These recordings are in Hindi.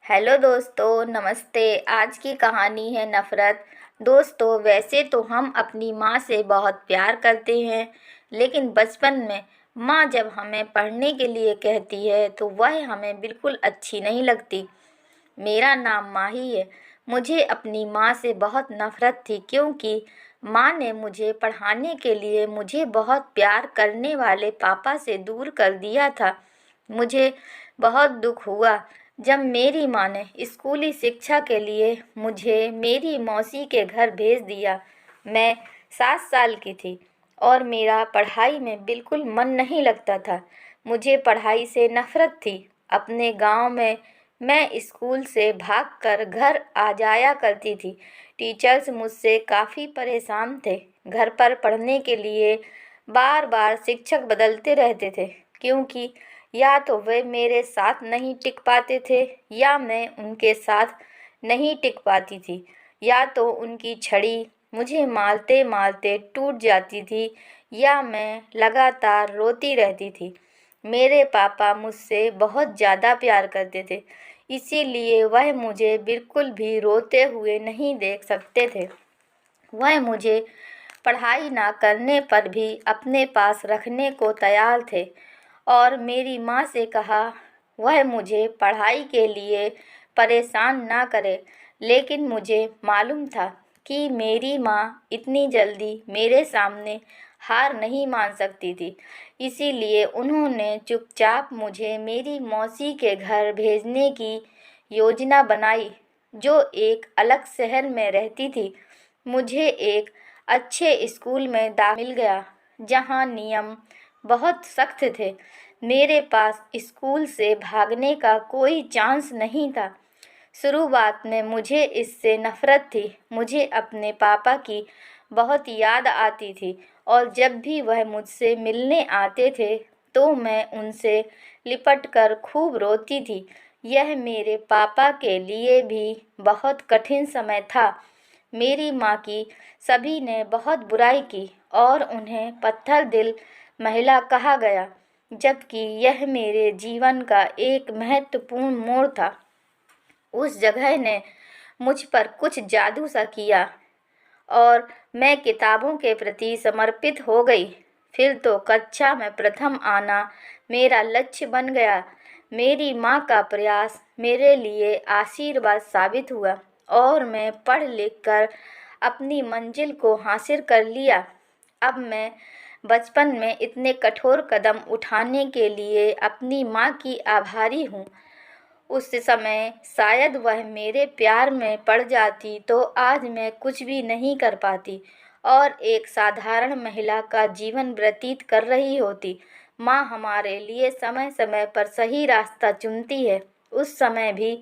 हेलो दोस्तों, नमस्ते। आज की कहानी है नफ़रत। दोस्तों, वैसे तो हम अपनी माँ से बहुत प्यार करते हैं, लेकिन बचपन में माँ जब हमें पढ़ने के लिए कहती है तो वह हमें बिल्कुल अच्छी नहीं लगती। मेरा नाम माही है। मुझे अपनी माँ से बहुत नफ़रत थी, क्योंकि माँ ने मुझे पढ़ाने के लिए मुझे बहुत प्यार करने वाले पापा से दूर कर दिया था। मुझे बहुत दुख हुआ जब मेरी माँ ने स्कूली शिक्षा के लिए मुझे मेरी मौसी के घर भेज दिया। मैं 7 साल की थी और मेरा पढ़ाई में बिल्कुल मन नहीं लगता था। मुझे पढ़ाई से नफ़रत थी। अपने गांव में मैं स्कूल से भागकर घर आ जाया करती थी। टीचर्स मुझसे काफ़ी परेशान थे। घर पर पढ़ने के लिए बार बार शिक्षक बदलते रहते थे, क्योंकि या तो वे मेरे साथ नहीं टिक पाते थे या मैं उनके साथ नहीं टिक पाती थी, या तो उनकी छड़ी मुझे मारते मारते टूट जाती थी या मैं लगातार रोती रहती थी। मेरे पापा मुझसे बहुत ज़्यादा प्यार करते थे, इसीलिए वह मुझे बिल्कुल भी रोते हुए नहीं देख सकते थे। वह मुझे पढ़ाई ना करने पर भी अपने पास रखने को तैयार थे और मेरी माँ से कहा वह मुझे पढ़ाई के लिए परेशान ना करे, लेकिन मुझे मालूम था कि मेरी माँ इतनी जल्दी मेरे सामने हार नहीं मान सकती थी। इसीलिए उन्होंने चुपचाप मुझे मेरी मौसी के घर भेजने की योजना बनाई, जो एक अलग शहर में रहती थी। मुझे एक अच्छे स्कूल में दाखिल मिल गया, जहाँ नियम बहुत सख्त थे। मेरे पास स्कूल से भागने का कोई चांस नहीं था। शुरुआत में मुझे इससे नफ़रत थी। मुझे अपने पापा की बहुत याद आती थी और जब भी वह मुझसे मिलने आते थे तो मैं उनसे लिपट कर खूब रोती थी। यह मेरे पापा के लिए भी बहुत कठिन समय था। मेरी माँ की सभी ने बहुत बुराई की और उन्हें पत्थर दिल महिला कहा गया, जबकि यह मेरे जीवन का एक महत्वपूर्ण मोड़ था। उस जगह ने मुझ पर कुछ जादू सा किया और मैं किताबों के प्रति समर्पित हो गई। फिर तो कक्षा में प्रथम आना मेरा लक्ष्य बन गया। मेरी माँ का प्रयास मेरे लिए आशीर्वाद साबित हुआ और मैं पढ़ लिख कर अपनी मंजिल को हासिल कर लिया। अब मैं बचपन में इतने कठोर कदम उठाने के लिए अपनी माँ की आभारी हूँ। उस समय शायद वह मेरे प्यार में पड़ जाती तो आज मैं कुछ भी नहीं कर पाती और एक साधारण महिला का जीवन व्यतीत कर रही होती। माँ हमारे लिए समय समय पर सही रास्ता चुनती है। उस समय भी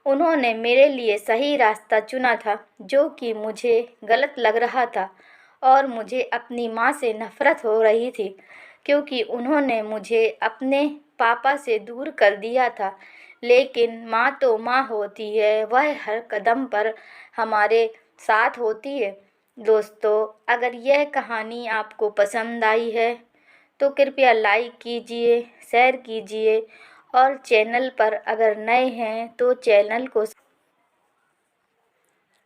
उन्होंने मेरे लिए सही रास्ता चुना था, जो कि मुझे गलत लग रहा था और मुझे अपनी माँ से नफ़रत हो रही थी, क्योंकि उन्होंने मुझे अपने पापा से दूर कर दिया था। लेकिन माँ तो माँ होती है, वह हर कदम पर हमारे साथ होती है। दोस्तों, अगर यह कहानी आपको पसंद आई है तो कृपया लाइक कीजिए, शेयर कीजिए और चैनल पर अगर नए हैं तो चैनल को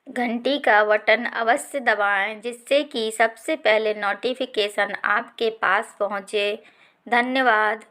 घंटी का बटन अवश्य दबाएं, जिससे कि सबसे पहले नोटिफिकेशन आपके पास पहुंचे। धन्यवाद।